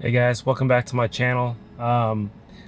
Hey guys, welcome back to my channel.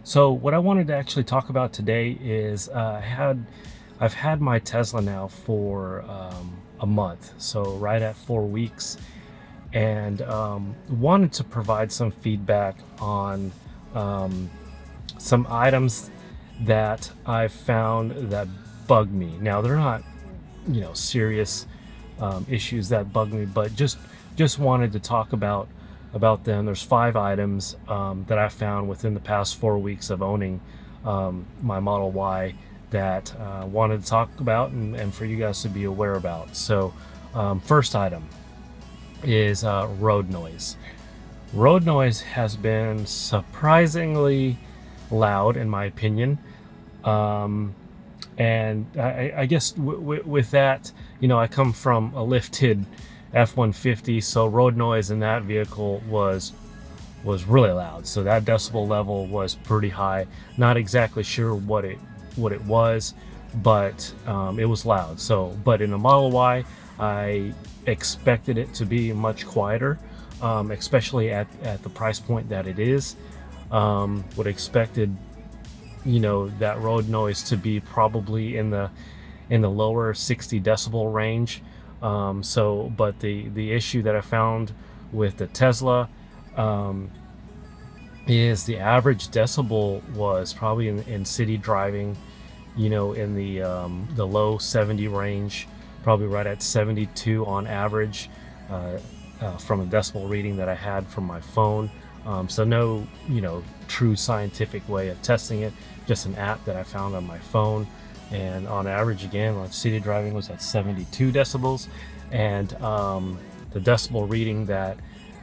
So what I wanted to actually talk about today is I've had my Tesla now for a month, so right at 4 weeks, and wanted to provide some feedback on um, some items that I've found that bug me. Now they're not, serious issues that bug me, but just wanted to talk about them. There's 5 items that I found within the past 4 weeks of owning my Model Y that wanted to talk about and for you guys to be aware about. So first item is road noise. Road noise has been surprisingly loud in my opinion. And I guess with that, I come from a lifted F-150, so road noise in that vehicle was really loud. So that decibel level was pretty high. Not exactly sure what it was, but it was loud. So, but in a Model Y, I expected it to be much quieter, especially at the price point that it is. Would expected that road noise to be probably in the lower 60 decibel range. But the issue that I found with the Tesla is the average decibel was probably in city driving, in the low 70 range, probably right at 72 on average, from a decibel reading that I had from my phone. So no, true scientific way of testing it, just an app that I found on my phone. And on average, again, like city driving was at 72 decibels. And the decibel reading that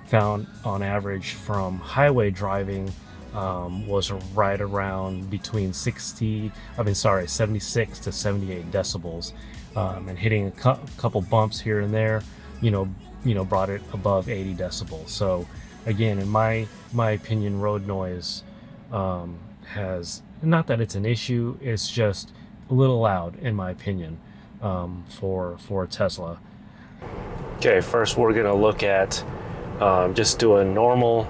found on average from highway driving was right around between 76 to 78 decibels. And hitting a couple bumps here and there, brought it above 80 decibels. So again, in my opinion, road noise has, not that it's an issue, it's just a little loud in my opinion, for Tesla. Okay, first we're gonna look at just doing normal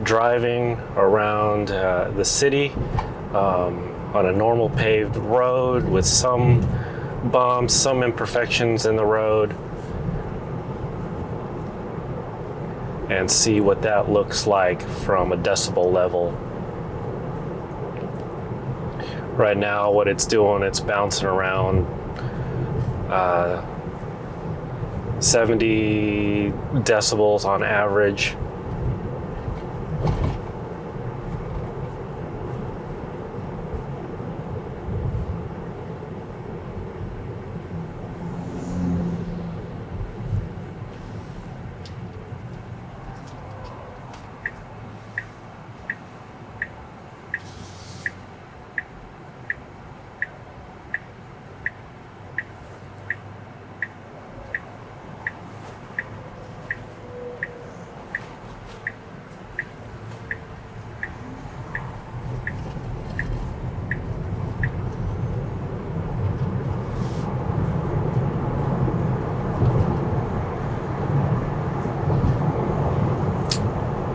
driving around the city, on a normal paved road with some bumps, some imperfections in the road, and see what that looks like from a decibel level. Right now, what it's doing, it's bouncing around 70 decibels on average.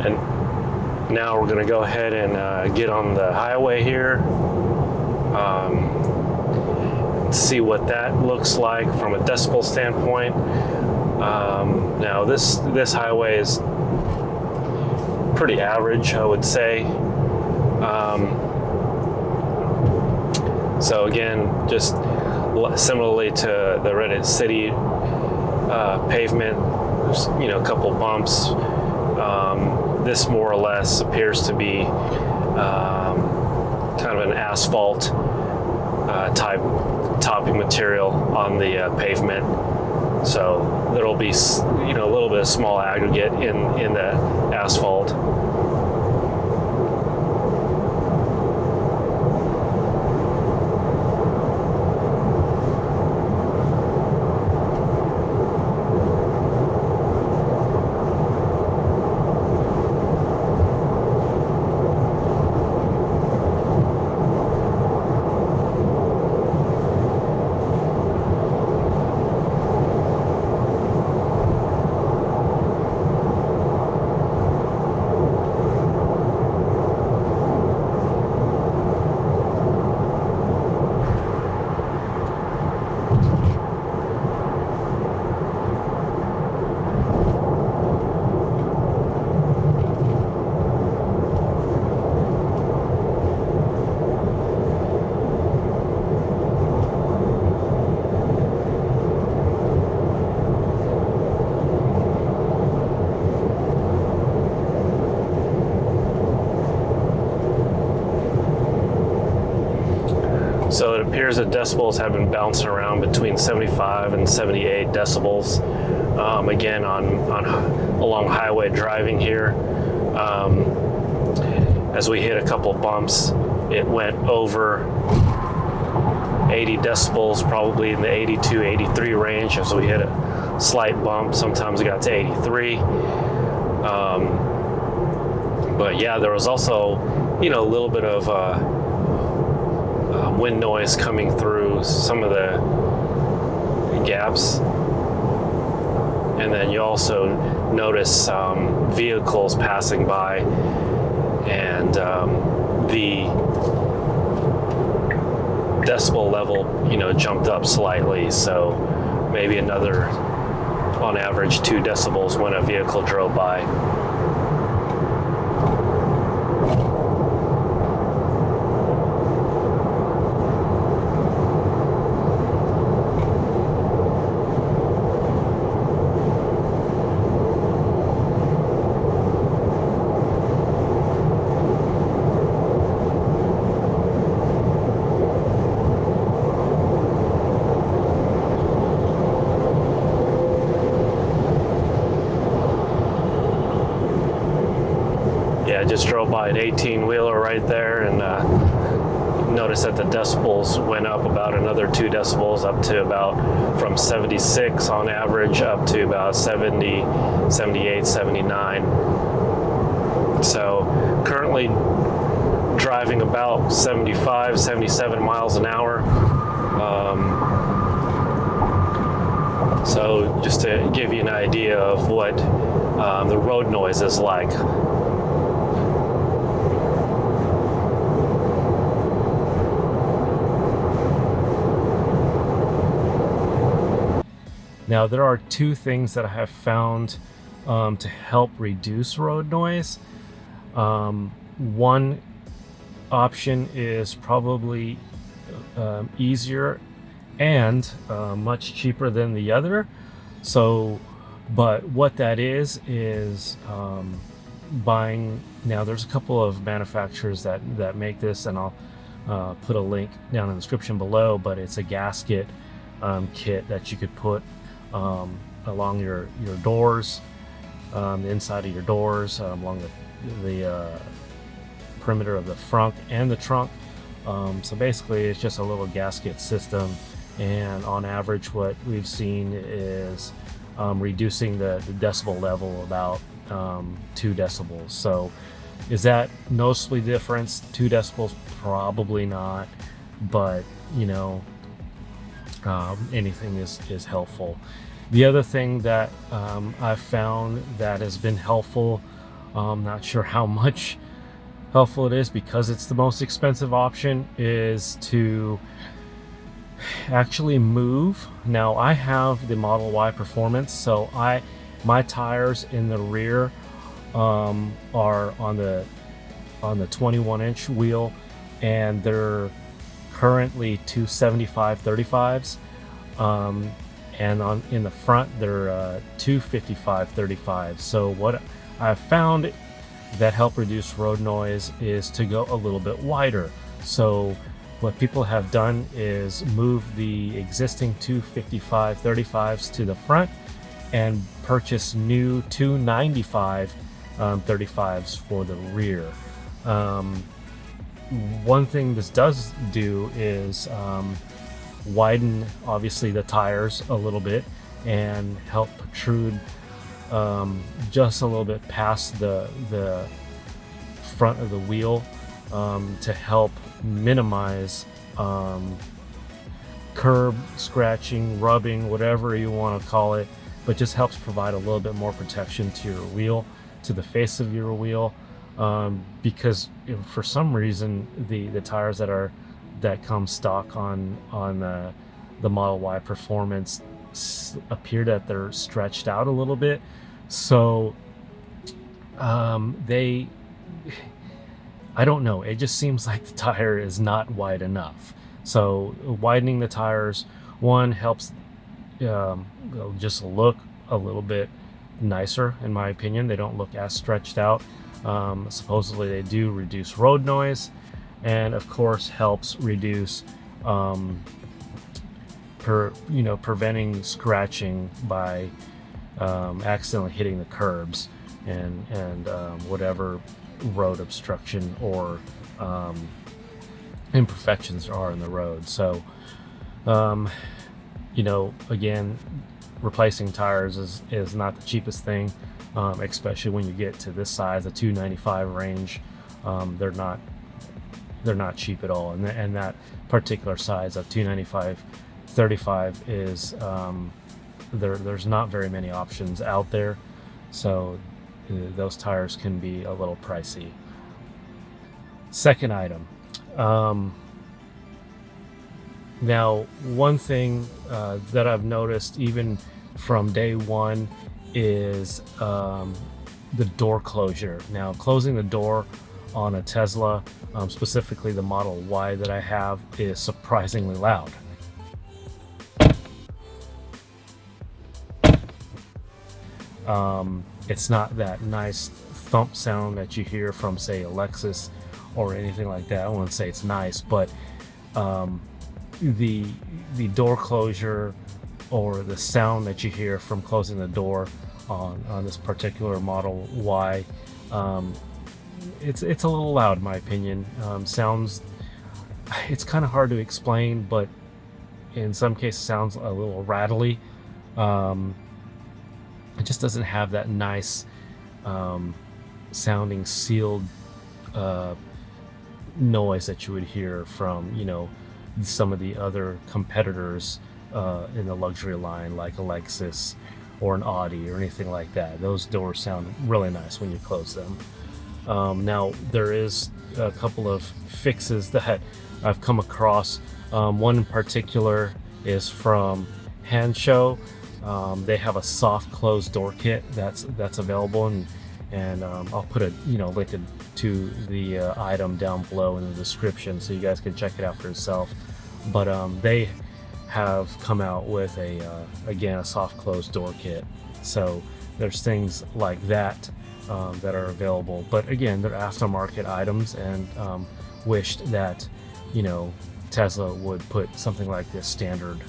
And now we're going to go ahead and get on the highway here, see what that looks like from a decibel standpoint. Now this highway is pretty average, I would say. So again, just similarly to the Reddit City pavement, there's a couple bumps. This more or less appears to be kind of an asphalt type topping material on the pavement. So there'll be a little bit of small aggregate in the asphalt. So it appears that decibels have been bouncing around between 75 and 78 decibels. Again, along highway driving here. As we hit a couple bumps, it went over 80 decibels, probably in the 82, 83 range. As we hit a slight bump, sometimes it got to 83. But yeah, there was also, a little bit of wind noise coming through some of the gaps. And then you also notice vehicles passing by, and the decibel level, jumped up slightly. So maybe another, on average, 2 decibels when a vehicle drove by. Yeah, I just drove by an 18-wheeler right there, and noticed that the decibels went up about another 2 decibels, up to about from 76 on average up to about 70, 78, 79. So currently driving about 75, 77 miles an hour. So just to give you an idea of what the road noise is like. Now, there are 2 things that I have found to help reduce road noise. One option is probably easier and much cheaper than the other. So, but what that is buying. Now, there's a couple of manufacturers that make this, and I'll put a link down in the description below. But it's a gasket kit that you could put along your doors, the inside of your doors, along the perimeter of the front and the trunk. So basically, it's just a little gasket system, and on average, what we've seen is reducing the decibel level about 2 decibels. So, is that noticeably difference? 2 decibels? Probably not, but anything is helpful. The other thing that I've found that has been helpful, I'm not sure how much helpful it is because it's the most expensive option, is to actually move. Now, I have the Model Y Performance, so my tires in the rear are on the 21-inch wheel, and they're currently 275/35s, and in the front they're 255/35s. So what I've found that help reduce road noise is to go a little bit wider. So what people have done is move the existing 255/35s to the front and purchase new 295/35s for the rear. One thing this does do is widen, obviously, the tires a little bit and help protrude just a little bit past the front of the wheel, to help minimize curb scratching, rubbing, whatever you want to call it, but just helps provide a little bit more protection to your wheel, to the face of your wheel. Because for some reason the tires that come stock on the Model Y Performance appear that they're stretched out a little bit. So I don't know, it just seems like the tire is not wide enough. So widening the tires, one, helps just look a little bit nicer, in my opinion. They don't look as stretched out. Supposedly they do reduce road noise, and of course helps reduce preventing scratching by accidentally hitting the curbs and whatever road obstruction or imperfections are in the road. So again, replacing tires is not the cheapest thing, especially when you get to this size, the 295 range. They're not cheap at all, and that particular size of 295 35 is there's not very many options out there, so those tires can be a little pricey. Second item. Now, one thing that I've noticed even from day one is the door closure. Now, closing the door on a Tesla, specifically the Model Y that I have, is surprisingly loud. It's not that nice thump sound that you hear from, say, a Lexus or anything like that. I wouldn't say it's nice, but the door closure or the sound that you hear from closing the door on this particular Model Y, it's a little loud in my opinion. Sounds, it's kind of hard to explain, but in some cases sounds a little rattly. It just doesn't have that nice sounding sealed noise that you would hear from some of the other competitors in the luxury line, like a Lexus or an Audi or anything like that. Those doors sound really nice when you close them. Now, there is a couple of fixes that I've come across. One in particular is from Hanshow. They have a soft close door kit that's available, and I'll put a link to the item down below in the description so you guys can check it out for yourself. But they have come out with again a soft close door kit. So there's things like that that are available, but again, they're aftermarket items, and wished that Tesla would put something like this standard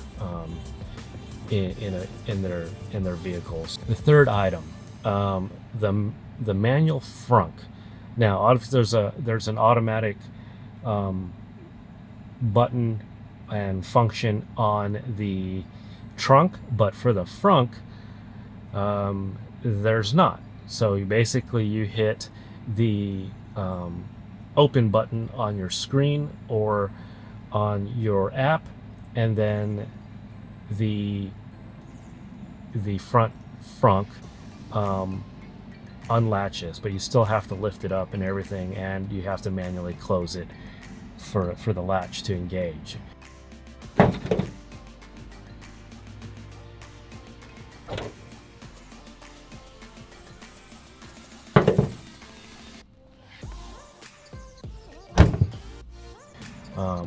in their vehicles. The third item, the manual frunk. Now, obviously, there's an automatic button and function on the trunk, but for the frunk, there's not. So you hit the open button on your screen or on your app, and then the front frunk unlatches, but you still have to lift it up and everything, and you have to manually close it for the latch to engage.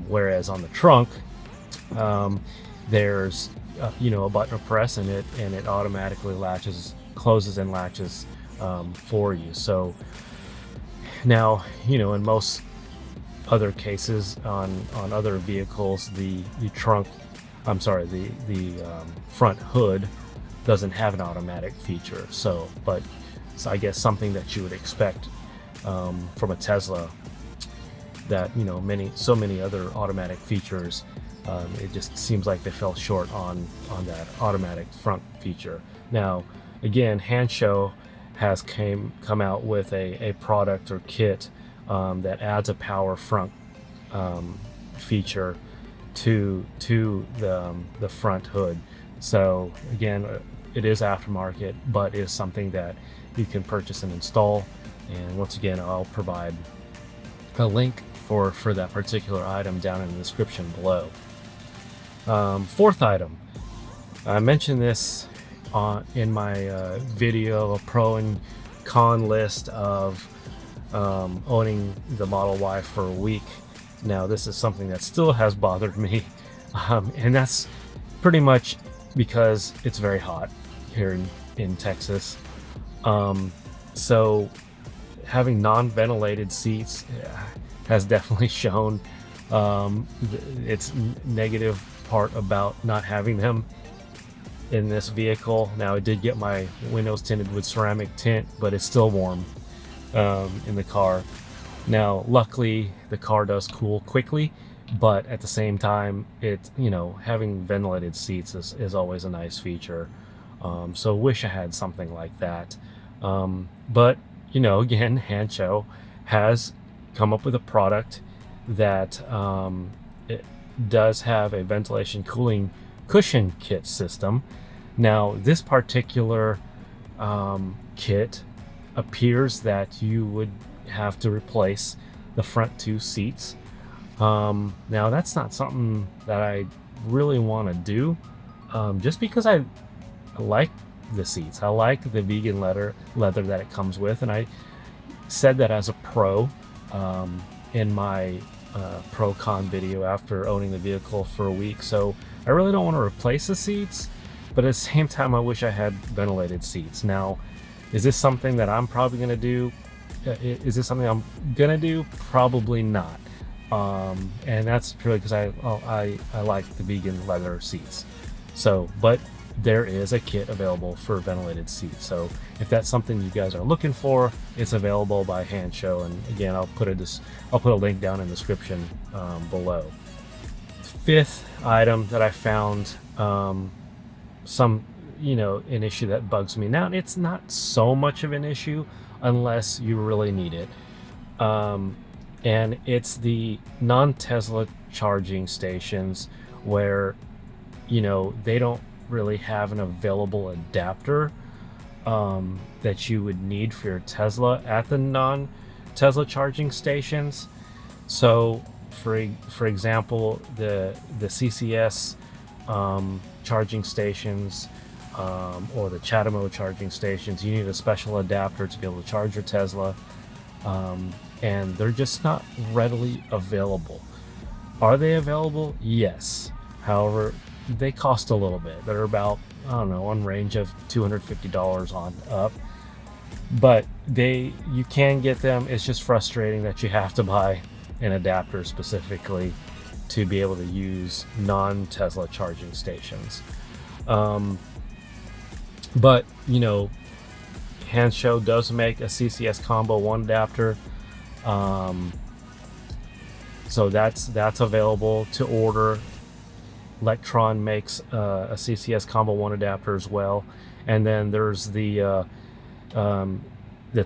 Whereas on the trunk, there's a button to press, and it automatically closes and latches for you. So now, in most other cases on other vehicles, the front hood doesn't have an automatic feature. So I guess something that you would expect from a Tesla, that so many other automatic features, it just seems like they fell short on that automatic front feature. Now, again, Hanshow has come out with a product or kit that adds a power front feature to the front hood. So again, it is aftermarket, but is something that you can purchase and install. And once again, I'll provide a link for that particular item down in the description below. Fourth item, I mentioned this in my video, a pro and con list of owning the Model Y for a week. Now, this is something that still has bothered me, and that's pretty much because it's very hot here in Texas. So having non-ventilated seats has definitely shown It's negative part about not having them in this vehicle. Now, I did get my windows tinted with ceramic tint, but it's still warm in the car. Now, luckily, the car does cool quickly, but at the same time, having ventilated seats is always a nice feature. So wish I had something like that. But again, Hancho has come up with a product that it does have a ventilation cooling cushion kit system. Now, this particular kit appears that you would have to replace the front two seats. Now, that's not something that I really want to do, just because I like the seats. I like the vegan leather that it comes with, and I said that as a pro in my pro con video after owning the vehicle for a week. So I really don't want to replace the seats, but at the same time, I wish I had ventilated seats. Now, is this something that I'm probably going to do? Is this something I'm going to do? Probably not. And that's purely because I like the vegan leather seats. So, but there is a kit available for ventilated seats. So if that's something you guys are looking for, it's available by Hancho. And again, I'll put a link down in the description below. Fifth item that I found, an issue that bugs me. Now, it's not so much of an issue unless you really need it. And it's the non-Tesla charging stations where, they don't really have an available adapter that you would need for your Tesla at the non-Tesla charging stations. So, for example, the CCS charging stations or the Chatamo charging stations, you need a special adapter to be able to charge your Tesla, and they're just not readily available. Are they available? Yes. However, they cost a little bit. They're about, on range of $250 on up. But you can get them. It's just frustrating that you have to buy an adapter specifically to be able to use non-Tesla charging stations. But Hancho does make a CCS Combo 1 adapter. So that's available to order. Electron makes a CCS Combo 1 adapter as well. And then there's the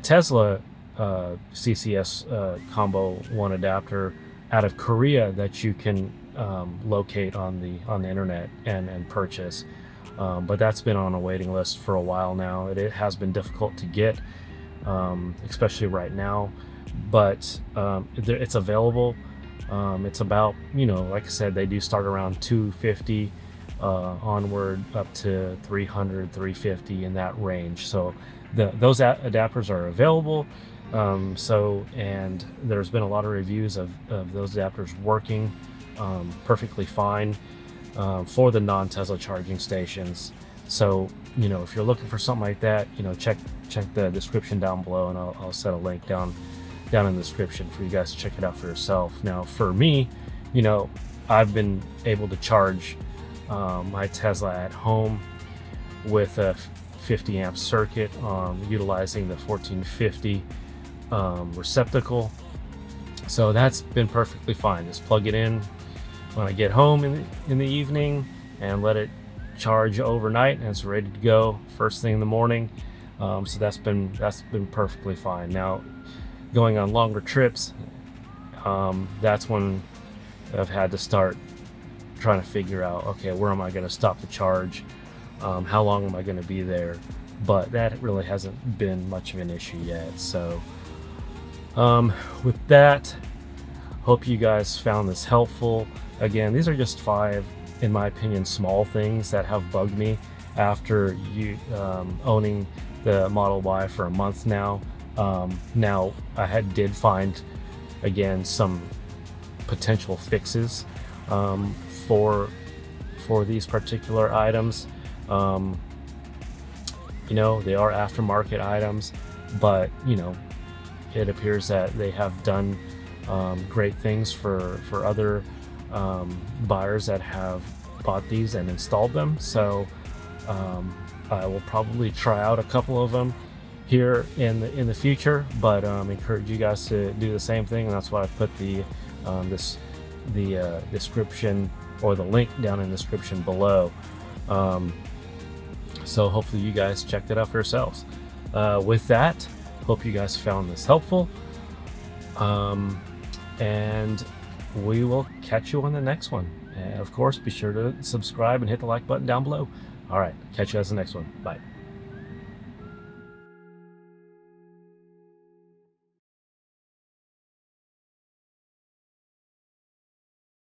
Tesla CCS Combo 1 adapter out of Korea that you can locate on the internet and purchase. But that's been on a waiting list for a while now. It has been difficult to get, especially right now. But it's available. It's about, like I said, they do start around $250 onward up to $300, $350 in that range. So those adapters are available. And there's been a lot of reviews of those adapters working perfectly fine for the non-Tesla charging stations. So, if you're looking for something like that, check the description down below, and I'll set a link down in the description for you guys to check it out for yourself. Now, for me, I've been able to charge my Tesla at home with a 50 amp circuit, utilizing the 1450 receptacle. So that's been perfectly fine. Just plug it in when I get home in the evening and let it charge overnight, and it's ready to go first thing in the morning. So that's been perfectly fine. Now, going on longer trips, that's when I've had to start trying to figure out, okay, where am I going to stop the charge? How long am I going to be there? But that really hasn't been much of an issue yet. So with that, hope you guys found this helpful. Again, these are just 5, in my opinion, small things that have bugged me after owning the Model Y for a month now. Now, I did find, again, some potential fixes for these particular items. They are aftermarket items, but it appears that they have done great things for other buyers that have bought these and installed them. So I will probably try out a couple of them here in the future, but encourage you guys to do the same thing, and that's why I put the description, or the link down in the description below. So hopefully you guys checked it out for yourselves. With that, hope you guys found this helpful, and we will catch you on the next one. And of course, be sure to subscribe and hit the like button down below. All right, catch you guys in the next one. Bye.